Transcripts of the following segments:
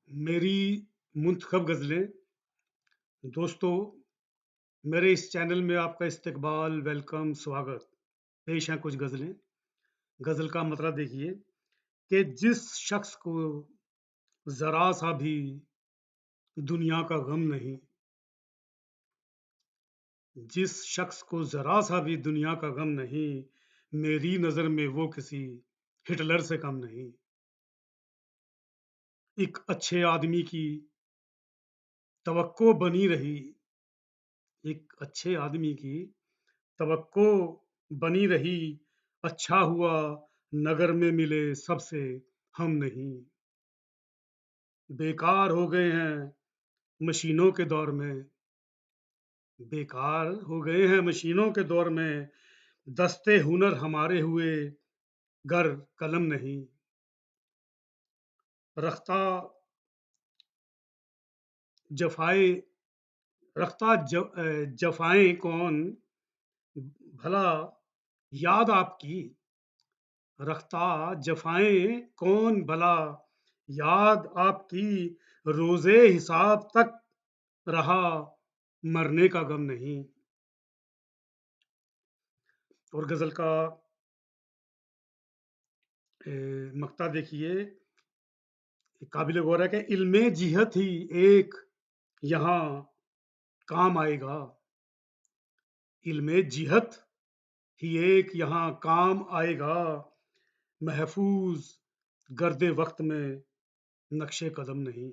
میری منتخب غزلیں دوستو میرے اس چینل میں آپ کا استقبال ویلکم سواگت پیش ہیں کچھ غزلیں غزل کا مطلب دیکھیے کہ جس شخص کو ذرا سا بھی دنیا کا غم نہیں جس شخص کو ذرا سا بھی دنیا کا غم نہیں میری نظر میں وہ کسی ہٹلر سے کم نہیں ایک اچھے آدمی کی توقع بنی رہی ایک اچھے آدمی کی توقع بنی رہی اچھا ہوا نگر میں ملے سب سے ہم نہیں بیکار ہو گئے ہیں مشینوں کے دور میں بیکار ہو گئے ہیں مشینوں کے دور میں دستے ہنر ہمارے ہوئے گر قلم نہیں رختہ جفائے رختہ جفائیں کون بھلا یاد آپ کی رختہ جفائیں کون بھلا یاد آپ کی روزے حساب تک رہا مرنے کا غم نہیں اور غزل کا مقطع دیکھیے قابل غور ہے کہ علم جہت ہی ایک یہاں کام آئے گا علم جہت ہی ایک یہاں کام آئے گا محفوظ گرد وقت میں نقش قدم نہیں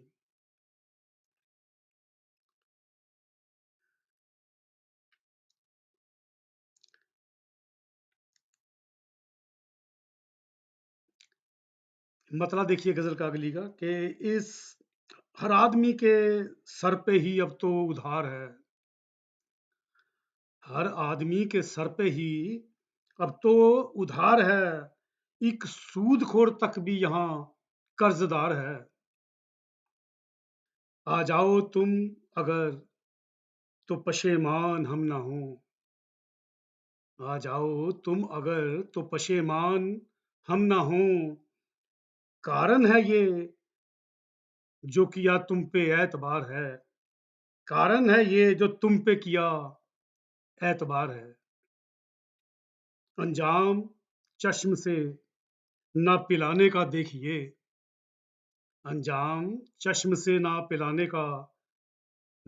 مطلب دیکھیے غزل کا اگلی کا کہ اس ہر آدمی کے سر پہ ہی اب تو ادھار ہے ہر آدمی کے سر پہ ہی اب تو ادھار ہے ایک سود خور تک بھی یہاں قرض دار ہے آ جاؤ تم اگر تو پشیمان ہم نہ ہوں آ جاؤ تم اگر تو پشیمان ہم نہ ہوں کارن ہے یہ جو کیا تم پہ اعتبار ہے کارن ہے یہ جو تم پہ کیا اعتبار ہے انجام چشم سے نہ پلانے کا دیکھیے انجام چشم سے نہ پلانے کا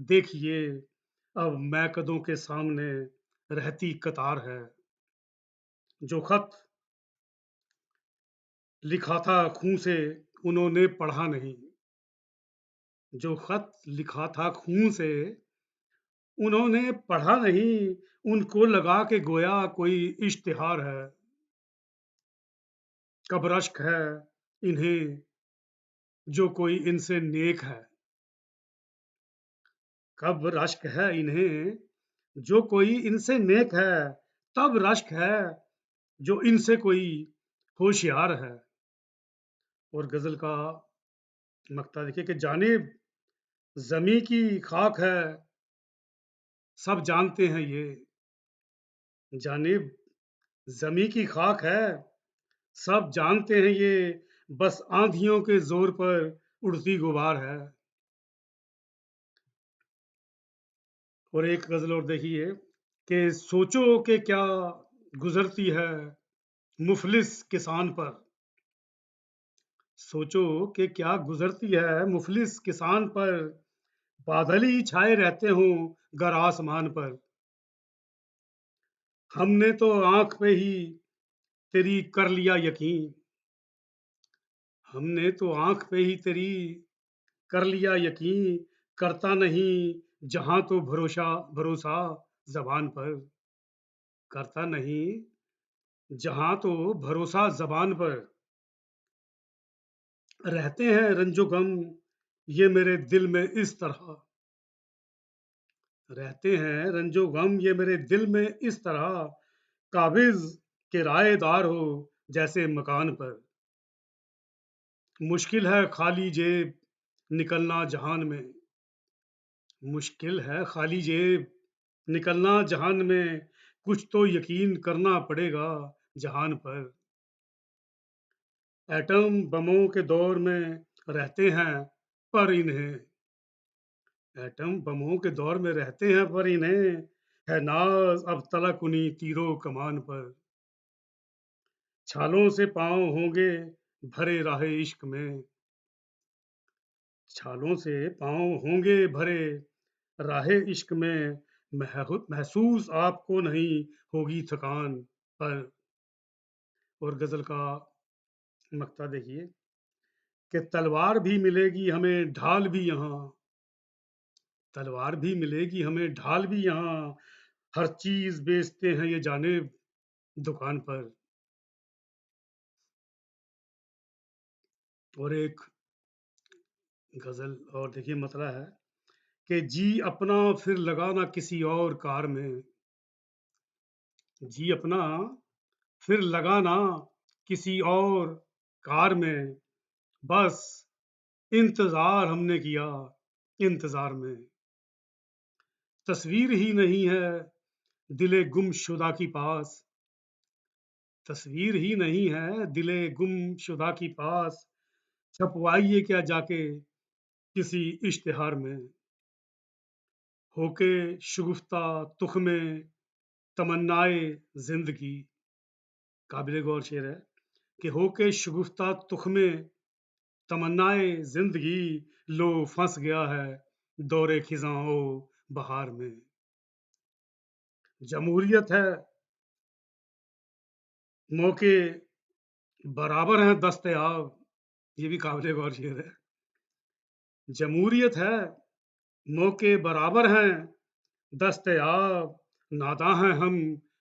دیکھیے اب میکدوں کے سامنے رہتی قطار ہے جو خط لکھا تھا خون سے انہوں نے پڑھا نہیں جو خط لکھا تھا خون سے انہوں نے پڑھا نہیں ان کو لگا کہ گویا کوئی اشتہار ہے کب رشک ہے انہیں جو کوئی ان سے نیک ہے کب رشک ہے انہیں جو کوئی ان سے نیک ہے تب رشک ہے جو ان سے کوئی ہوشیار ہے اور غزل کا مقطع دیکھیے کہ جانب زمیں کی خاک ہے سب جانتے ہیں یہ جانب زمیں کی خاک ہے سب جانتے ہیں یہ بس آندھیوں کے زور پر اڑتی غبار ہے اور ایک غزل اور دیکھیے کہ سوچو کہ کیا گزرتی ہے مفلس کسان پر سوچو کہ کیا گزرتی ہے مفلس کسان پر بادل ہی چھائے رہتے ہوں گر آسمان پر ہم نے تو آنکھ پہ ہی تیری کر لیا یقین ہم نے تو آنکھ پہ ہی تیری کر لیا یقین کرتا نہیں جہاں تو بھروسہ زبان پر کرتا نہیں جہاں تو بھروسہ زبان پر رہتے ہیں رنج و غم یہ میرے دل میں اس طرح رہتے ہیں رنج و غم یہ میرے دل میں اس طرح قابض کرائے دار ہو جیسے مکان پر مشکل ہے خالی جیب نکلنا جہان میں مشکل ہے خالی جیب نکلنا جہان میں کچھ تو یقین کرنا پڑے گا جہان پر ایٹم بموں کے دور میں رہتے ہیں پر انہیں ایٹم بموں کے دور میں رہتے ہیں، پر انہیں ہے ناز اب تلک انہیں تیروں کمان پر۔ چھالوں سے پاؤں ہوں گے بھرے راہ عشق میں، چھالوں سے پاؤں ہوں گے بھرے راہ عشق میں، محسوس آپ کو نہیں ہوگی تھکان پر۔ اور غزل کا مقطع دیکھیے کہ تلوار بھی ملے گی ہمیں ڈھال بھی یہاں، تلوار بھی ملے گی ہمیں ڈھال بھی یہاں، ہر چیز بیچتے ہیں یہ جانب دکان پر۔ اور ایک غزل اور دیکھیے مطلع ہے کہ جی اپنا پھر لگانا کسی اور کار میں، جی اپنا پھر لگانا کسی اور کار میں، بس انتظار ہم نے کیا انتظار میں، تصویر ہی نہیں ہے دل گم شدہ کی پاس، تصویر ہی نہیں ہے دل گم شدہ کی پاس، چھپوائیے کیا جا کے کسی اشتہار میں، ہو کے شگفتہ تخم تمنائے زندگی، قابل غور شعر ہے کہ ہو کے شگفتہ تخم تمنائے زندگی، لو پھنس گیا ہے دور خزاں و بہار میں، جمہوریت ہے موقع برابر ہیں دستیاب، یہ بھی قابل غور شعر ہے، جمہوریت ہے موقع برابر ہیں دستیاب، ناداں ہیں ہم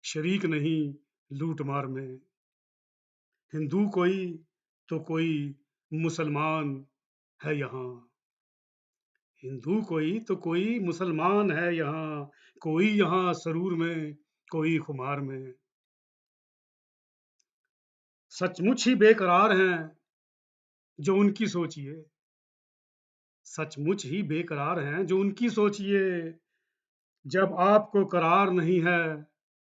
شریک نہیں لوٹ مار میں، ہندو کوئی تو کوئی مسلمان ہے یہاں، ہندو کوئی تو کوئی مسلمان ہے یہاں، کوئی یہاں سرور میں کوئی خمار میں، سچ مچ ہی بے قرار ہیں جو ان کی سوچیے، سچ مچ ہی بے قرار ہیں جو ان کی سوچیے، جب آپ کو قرار نہیں ہے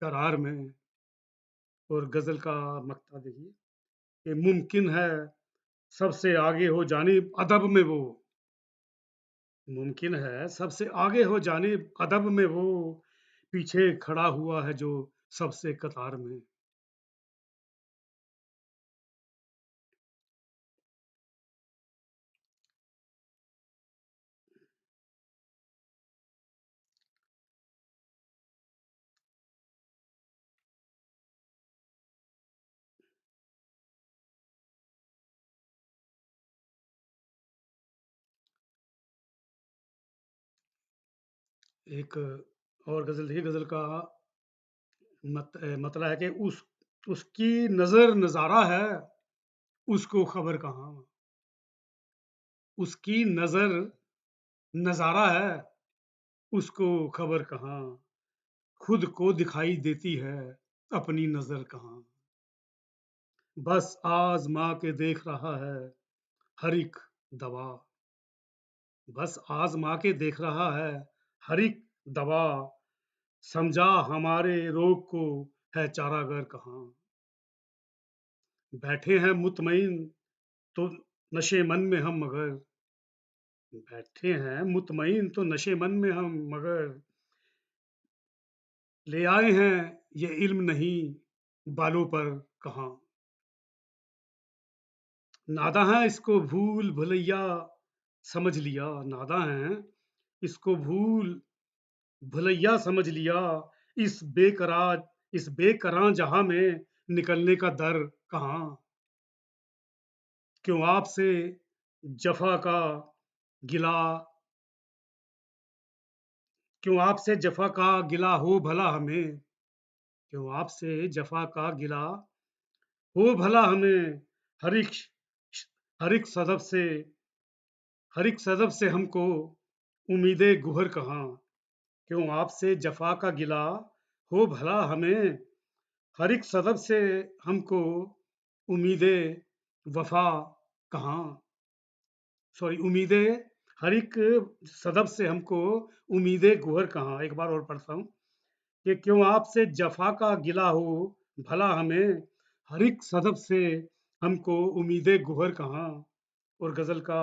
قرار میں۔ اور غزل کا مقطع دیکھیے کہ ممکن ہے سب سے آگے ہو جانب ادب میں وہ، ممکن ہے سب سے آگے ہو جانب ادب میں وہ، پیچھے کھڑا ہوا ہے جو سب سے قطار میں۔ ایک اور غزل دیکھیے، غزل کا مطلب ہے کہ اس کی نظر نظارہ ہے اس کو خبر کہاں، اس کی نظر نظارہ ہے اس کو خبر کہاں، خود کو دکھائی دیتی ہے اپنی نظر کہاں، بس آزما کے دیکھ رہا ہے ہر ایک دوا، بس آزما کے دیکھ رہا ہے ہر ایک دوا، سمجھا ہمارے روگ کو ہے چارہ گر کہاں، بیٹھے ہیں مطمئن تو نشے من میں ہم مگر، بیٹھے ہیں مطمئن تو نشے من میں ہم مگر، لے آئے ہیں یہ علم نہیں بالوں پر کہاں، ناداں ہے اس کو بھول بھلیا سمجھ لیا، ناداں ہے اس کو بھول بھلیا سمجھ لیا، اس بے کراں جہاں میں نکلنے کا در کہاں، کیوں آپ سے جفا کا گلا، کیوں آپ سے جفا کا گلا ہو بھلا ہمیں، کیوں آپ سے جفا کا گلا ہو بھلا ہمیں، ہر ایک ہر ایک صدف سے ہر ایک صدف سے ہم کو امید گہر کہاں، کیوں آپ سے جفا کا گلا ہو بھلا ہمیں، ہر ایک صدف سے ہم کو امید وفا کہاں، امید ہر ایک صدف سے ہم کو امید گہر کہاں۔ ایک بار اور پڑھتا ہوں کہ کیوں آپ سے جفا کا گلا ہو بھلا ہمیں، ہر ایک صدف سے ہم کو امید گہر کہاں۔ اور غزل کا